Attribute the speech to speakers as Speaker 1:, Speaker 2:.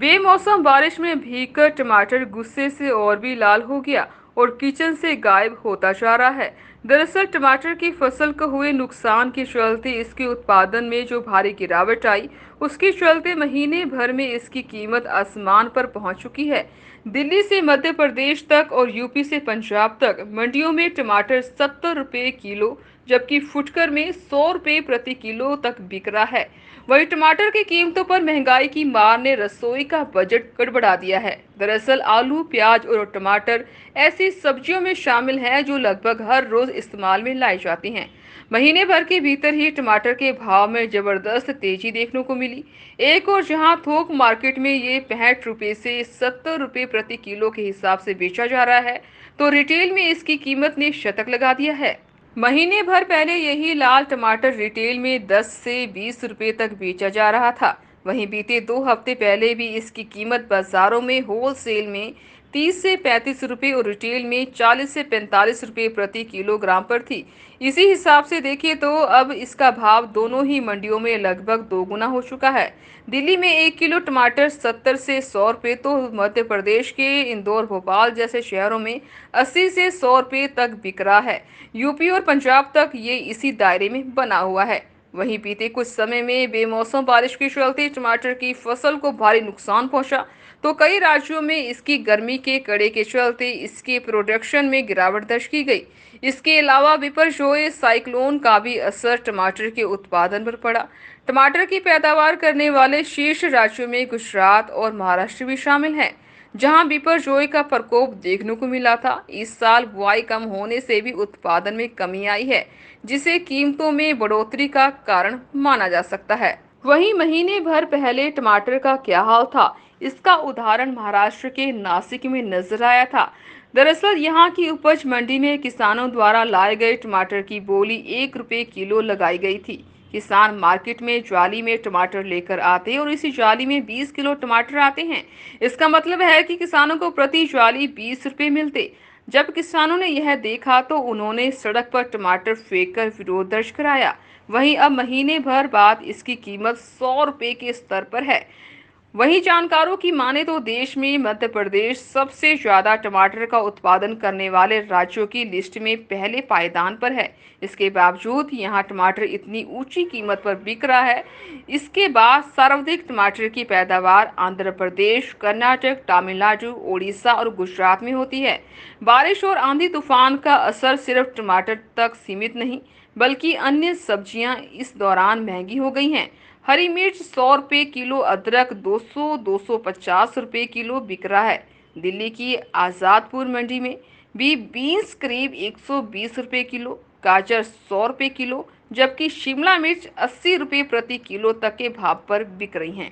Speaker 1: बेमौसम बारिश में भीगकर टमाटर गुस्से से और भी लाल हो गया और किचन से गायब होता जा रहा है। दरअसल टमाटर की फसल को हुए नुकसान के चलते इसके उत्पादन में जो भारी गिरावट आई, उसके चलते महीने भर में इसकी कीमत आसमान पर पहुंच चुकी है। दिल्ली से मध्य प्रदेश तक और यूपी से पंजाब तक मंडियों में टमाटर 70 रुपये किलो, जबकि फुटकर में 100 रुपये प्रति किलो तक बिक रहा है। वहीं टमाटर की कीमतों पर महंगाई की मार ने रसोई का बजट गड़बड़ा दिया है। दरअसल आलू, प्याज और टमाटर ऐसी सब्जियों में शामिल हैं जो लगभग हर रोज इस्तेमाल में लाई जाती हैं। महीने भर के भीतर ही टमाटर के भाव में जबरदस्त तेजी देखने को मिली। एक और जहां थोक मार्केट में ये 65 रुपये से 70 रुपये प्रति किलो के हिसाब से बेचा जा रहा है, तो रिटेल में इसकी कीमत ने शतक लगा दिया है। महीने भर पहले यही लाल टमाटर रिटेल में 10 से 20 रुपए तक बेचा जा रहा था। वहीं बीते 2 हफ्ते पहले भी इसकी कीमत बाजारों में होलसेल में 30 से 35 रुपए और रिटेल में 40 से 45 रुपए प्रति किलोग्राम पर थी। इसी हिसाब से देखिए तो अब इसका भाव दोनों ही मंडियों में लगभग दोगुना हो चुका है। दिल्ली में 1 किलो टमाटर 70 से 100 रुपए, तो मध्य प्रदेश के इंदौर, भोपाल जैसे शहरों में 80 से 100 रुपए तक बिक रहा है। यूपी और पंजाब तक ये इसी दायरे में बना हुआ है। वहीं बीते कुछ समय में बेमौसम बारिश के चलते टमाटर की फसल को भारी नुकसान पहुंचा, तो कई राज्यों में इसकी गर्मी के कड़े के चलते इसके प्रोडक्शन में गिरावट दर्ज की गई। इसके अलावा बिपरजोय साइक्लोन का भी असर टमाटर के उत्पादन पर पड़ा। टमाटर की पैदावार करने वाले शीर्ष राज्यों में गुजरात और महाराष्ट्र भी शामिल हैं, जहां बिपरजोय का प्रकोप देखने को मिला था। इस साल बुआई कम होने से भी उत्पादन में कमी आई है, जिसे कीमतों में बढ़ोतरी का कारण माना जा सकता है। वहीं महीने भर पहले टमाटर का क्या हाल था, इसका उदाहरण महाराष्ट्र के नासिक में नजर आया था। दरअसल यहाँ की उपज मंडी में किसानों द्वारा लाए गए टमाटर की बोली 1 रुपये किलो लगाई गई थी। किसान मार्केट में जाली में टमाटर लेकर आते और इसी जाली में 20 किलो टमाटर आते हैं। इसका मतलब है कि किसानों को प्रति जाली 20 रुपये मिलते। जब किसानों ने यह देखा तो उन्होंने सड़क पर टमाटर फेंककर विरोध दर्ज कराया। वहीं अब महीने भर बाद इसकी कीमत 100 रुपये के स्तर पर है। वहीं जानकारों की माने तो देश में मध्य प्रदेश सबसे ज्यादा टमाटर का उत्पादन करने वाले राज्यों की लिस्ट में पहले पायदान पर है। इसके बावजूद यहां टमाटर इतनी ऊंची कीमत पर बिक रहा है। इसके बाद सर्वाधिक टमाटर की पैदावार आंध्र प्रदेश, कर्नाटक, तमिलनाडु, ओडिशा और गुजरात में होती है। बारिश और आंधी तूफान का असर सिर्फ टमाटर तक सीमित नहीं, बल्कि अन्य सब्जियां इस दौरान महंगी हो गई हैं। हरी मिर्च 100 रुपये किलो, अदरक 200-250 रुपये किलो बिक रहा है। दिल्ली की आज़ादपुर मंडी में भी बीन्स करीब 120 रुपये किलो, गाजर 100 रुपये किलो, जबकि शिमला मिर्च 80 रुपये प्रति किलो तक के भाव पर बिक रही हैं।